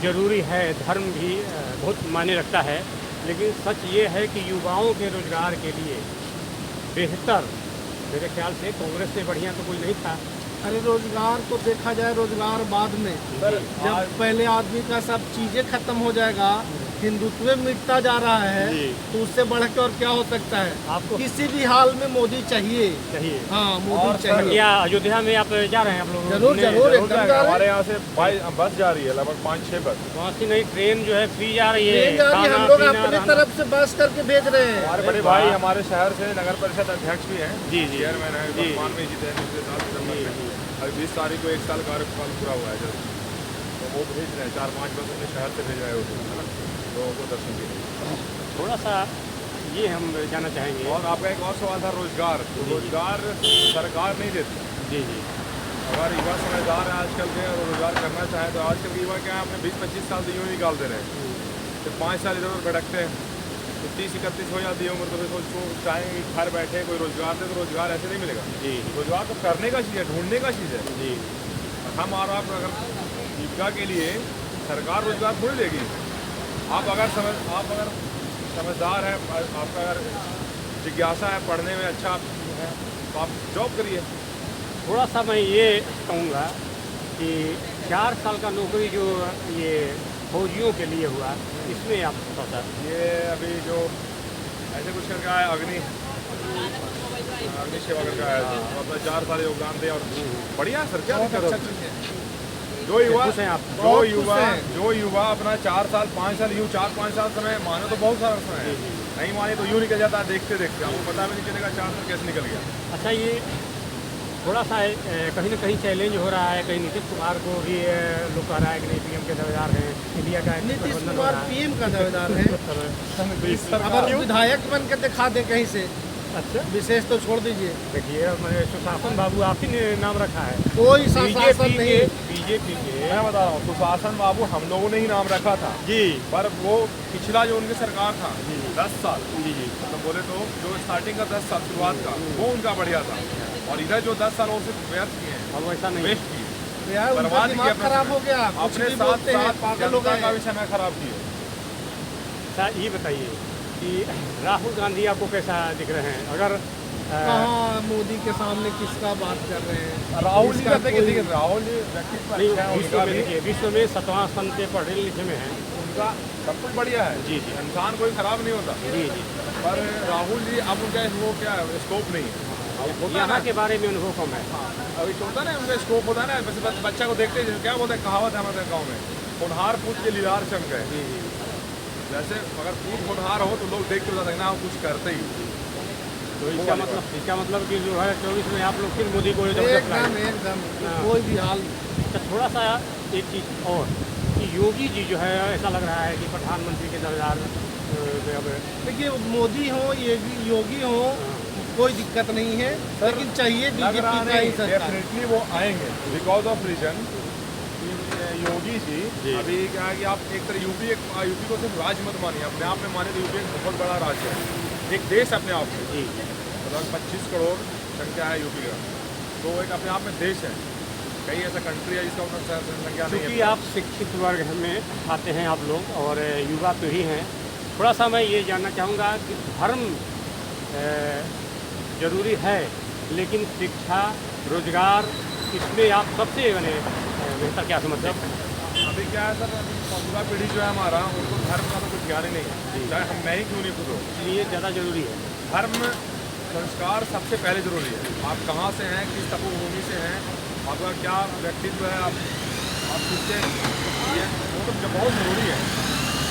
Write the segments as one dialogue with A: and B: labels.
A: ज़रूरी है, धर्म भी बहुत मायने रखता है, लेकिन सच ये है कि युवाओं के रोज़गार के लिए बेहतर मेरे ख्याल से कांग्रेस से बढ़िया तो कोई नहीं था।
B: अरे रोजगार तो देखा जाए, रोजगार बाद में, जब पहले आदमी का सब चीजें खत्म हो जाएगा, हिंदुत्व मिटता जा रहा है, तो उससे बढ़ के और क्या हो सकता है।
A: आपको
B: किसी भी हाल में मोदी चाहिए। हाँ, मोदी चाहिए।
A: क्या अयोध्या में आप जा रहे हैं आप लोग?
B: जरूर जरूर, एकदम जा रहे हैं।
C: हमारे यहाँ से बस जा रही है, लगभग 5-6 बस।
A: वहाँ से नहीं, ट्रेन जो है फ्री जा रही है।
B: ट्रेन जा रही है, हम लोग अपनी तरफ से बस करके भेज रहे हैं।
C: हमारे बड़े भाई हमारे शहर से नगर परिषद अध्यक्ष भी हैं,
A: जी जी,
C: चेयरमैन है, वर्तमान में जीते हैं पिछले साल सितंबर में। अभी 20 तारीख को 1 साल कार्यकाल पूरा हुआ है जब, तो वो भेज रहे हैं 4-5 बस अपने शहर से भेज रहे हैं लोगों को दर्शन के लिए।
A: थोड़ा सा ये हम जानना चाहेंगे।
C: और आपका एक और सवाल था रोजगार, तो रोजगार सरकार नहीं देती।
A: जी जी,
C: अगर युवा समझदार है आजकल के और रोजगार करना चाहे तो आजकल के युवा क्या है, अपने 20-25 साल से यूँ निकाल दे रहे हैं, फिर 5 साल इधर उधर भटकते हैं, तो 30-31 हो जाती है उम्र, तो फिर सोचो चाहेंगे घर बैठे कोई रोजगार दे, तो रोजगार ऐसे नहीं मिलेगा।
A: जी
C: रोजगार तो करने का चीज़ है, ढूंढने का चीज़ है।
A: जी,
C: हम और आप अगर जीविका के लिए सरकार रोजगार थोड़ी देगी। आप अगर समझदार है, आपका अगर जिज्ञासा है, पढ़ने में अच्छा है, तो आप जॉब करिए।
A: थोड़ा सा मैं ये कहूँगा कि 4 साल का नौकरी जो ये फौजियों के लिए हुआ, इसमें आप थोड़ा सा
C: ये अभी जो ऐसे कुछ करके आया अग्नि सेवा करके आया, तो अपना 4 साल योगदान दे और बढ़िया सर, क्या अच्छा चीज़ है। जो युवा अपना 4 साल 5 साल यूँ 4-5 साल समय माने तो बहुत सारा समय है, नहीं माने तो यूँ निकल जाता है देखते देखते, आपको पता भी नहीं चलेगा 4 साल कैसे निकल गया।
A: अच्छा, ये थोड़ा सा कहीं ना कहीं चैलेंज हो रहा है, कहीं नीतीश कुमार को भी लोग कह रहा है कि नहीं पीएम के दावेदार हैं, इंडिया का
B: नीतीश कुमार पीएम का दावेदार है। अगर विधायक बन के दिखा दे कहीं से,
A: अच्छा,
B: विशेष तो छोड़ दीजिए।
A: देखिए मैंने सुशासन बाबू आप ही ने नाम रखा है,
B: कोई शासन नहीं।
A: बीजेपी के
C: मैं बता रहा हूँ, सुशासन बाबू हम लोगों ने ही नाम रखा था
A: जी,
C: पर वो पिछला जो उनकी सरकार था 10 साल,
A: जी जी,
C: मतलब बोले तो जो स्टार्टिंग का 10 साल शुरुआत का वो उनका बढ़िया था, और इधर जो 10 साल और सिर्फ व्यर्थ किए हैं,
A: अब वैसा नहीं,
C: वेस्ट किए,
B: यार उनका
C: बर्बाद
B: दिमाग
C: किया,
B: खराब हो गया,
C: अपने
B: कुछ भी
C: साथ
B: बोलते हैं,
C: साथ
B: पागल हो
C: जनता का
B: गए।
C: भी समय खराब किए।
A: अच्छा ये बताइए कि राहुल गांधी आपको कैसा दिख रहे हैं? अगर
B: कहाँ मोदी के सामने किसका बात कर रहे हैं?
C: राहुल जी
B: इसका
C: कहते
B: कोई-
C: कि राहुल जी व्यक्तित्व
A: नहीं,
C: अच्छा है,
A: विश्व
C: उनका
A: में
C: भी
A: देखिए, विश्व में 7वां स्थान पे पढ़े लिखे में है।
C: उनका सब कुछ बढ़िया है।
A: जी जी,
C: इंसान कोई खराब नहीं होता,
A: जी जी,
C: पर राहुल जी अब उनका वो क्या स्कोप नहीं है। अब होता है
A: यहाँ
C: ना,
A: के बारे में अनुभव कम है।
C: अभी होता है ना उनका स्कोप होता है ना, बस बच्चा को देखते हैं, क्या बोलते हैं, कहावत है हमारे गाँव में, होनहार पूछ के लीलार चमक है।
A: जी जी,
C: जैसे अगर पूछ होनहार हो तो लोग देख के बता सकते ना कुछ करते ही।
A: तो इसका मतलब कि जो है 24 में आप लोग फिर मोदी को
B: एकदम एकदम कोई भी हाल।
A: अच्छा, थोड़ा सा एक चीज़ और कि योगी जी जो है ऐसा लग रहा है कि प्रधानमंत्री के दावेदार अब
B: देखिए, मोदी हो योगी हो, कोई दिक्कत नहीं है, लेकिन चाहिए बीजेपी का ही सरकार।
C: डेफिनेटली वो आएंगे because of reason. Yogi ji अभी क्या है कि आप एक तरह यूपी को सिर्फ राज्य मत मानिए, अपने आप में माने तो यूपी एक बहुत बड़ा राज्य है, एक देश अपने आप में। मतलब 25 करोड़ संख्या है यूपी का, तो एक अपने आप में देश है। कई ऐसा कंट्री है जिसका उतना संख्या नहीं
A: क्योंकि
C: है।
A: आप शिक्षित वर्ग में आते हैं आप लोग और युवा पीढ़ी हैं, थोड़ा सा मैं ये जानना चाहूँगा कि धर्म ज़रूरी है, लेकिन शिक्षा रोजगार इसमें आप सबसे बेहतर क्या समझते हैं?
C: अभी क्या है सर, अभी मौजूदा पीढ़ी जो है हमारा, उनको धर्म का तो कुछ ज्ञान ही नहीं है, चाहे हम मैं ही क्यों नहीं खुद हो।
A: इसलिए ज़्यादा ज़रूरी है
C: धर्म संस्कार सबसे पहले जरूरी है। आप कहाँ से हैं, किस तपोभूमि से हैं, आपका क्या व्यक्तित्व है, आप किससे, ये वो तो बहुत ज़रूरी है।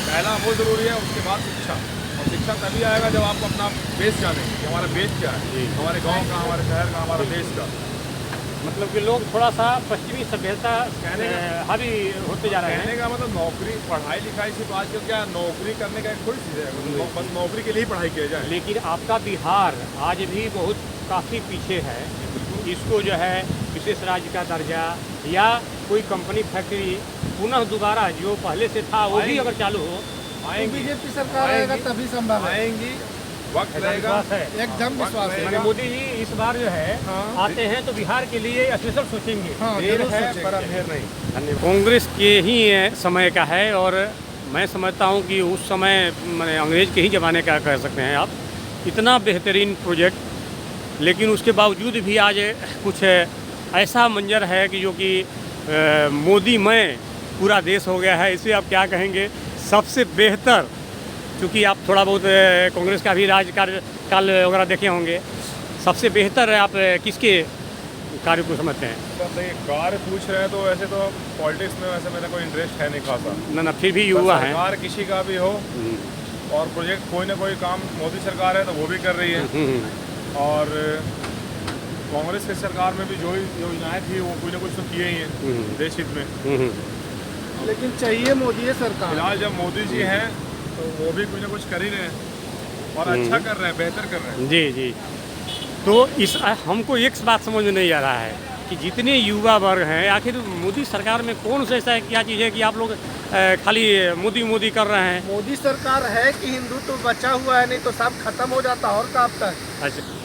C: पहला वो ज़रूरी है, उसके बाद शिक्षा। और शिक्षा तभी आएगा जब आप अपना बेस जानेंगे कि हमारा बेस क्या है, हमारे गांव का, हमारे शहर का, हमारा देश का।
A: मतलब कि लोग थोड़ा सा पश्चिमी सभ्यता हावी होते जा रहे हैं।
C: कहने का मतलब नौकरी, पढ़ाई लिखाई सिर्फ आजकल क्या नौकरी करने का एक थोड़ी चीज़ है, बस नौकरी के लिए ही पढ़ाई किया जाए।
A: लेकिन आपका बिहार आज भी बहुत काफ़ी पीछे है, इसको जो है विशेष राज्य का दर्जा या कोई कंपनी फैक्ट्री पुनः दोबारा जो पहले से था वो भी अगर चालू हो,
B: तो बीजेपी सरकार आएगा तभी संभव है।
C: आएंगी, वक्त
A: ऐसा
C: लगेगा।
A: विश्वास है।
B: एकदम विश्वास है।
A: मैंने मोदी जी इस बार जो है
B: हाँ।
A: आते हैं तो बिहार के लिए स्पेशल सोचेंगे।
B: हाँ,
C: देर
B: जरूर
C: है
B: सोचेंगे।
C: पर अंधेर नहीं।
A: धन्यवाद। कांग्रेस के ही समय का है और मैं समझता हूँ कि उस समय मैंने अंग्रेज के ही ज़माने का कह सकते हैं आप, इतना बेहतरीन प्रोजेक्ट, लेकिन उसके बावजूद भी आज कुछ ऐसा मंजर है कि जो कि मोदीमय पूरा देश हो गया है। इसे आप क्या कहेंगे, सबसे बेहतर, क्योंकि आप थोड़ा बहुत कांग्रेस का भी काल वगैरह देखे होंगे, सबसे बेहतर आप किसके कार्य को समझते हैं?
C: तो देखिए, कार्य पूछ रहे हैं तो वैसे तो पॉलिटिक्स में वैसे मेरा कोई इंटरेस्ट है नहीं खासा।
A: ना फिर भी युवा हैं।
C: सरकार किसी का भी हो और प्रोजेक्ट कोई ना कोई काम मोदी सरकार है तो वो भी कर रही है, और कांग्रेस की सरकार में भी जो योजनाएं थी वो कोई ना कुछ तो किए ही हैं देश हित में।
B: लेकिन चाहिए मोदी ये सरकार।
C: फिलहाल जब मोदी जी हैं तो वो भी कुछ ना कुछ कर ही रहे हैं और अच्छा कर रहे हैं, बेहतर कर रहे हैं।
A: जी जी। तो इस हमको एक बात समझ में नहीं आ रहा है कि जितने युवा वर्ग हैं, आखिर मोदी सरकार में कौन सा ऐसा क्या चीज़ है कि आप लोग खाली मोदी मोदी कर रहे हैं?
B: मोदी सरकार है कि हिंदुत्व बचा हुआ है, नहीं तो सब खत्म हो जाता और कब तक।
A: अच्छा।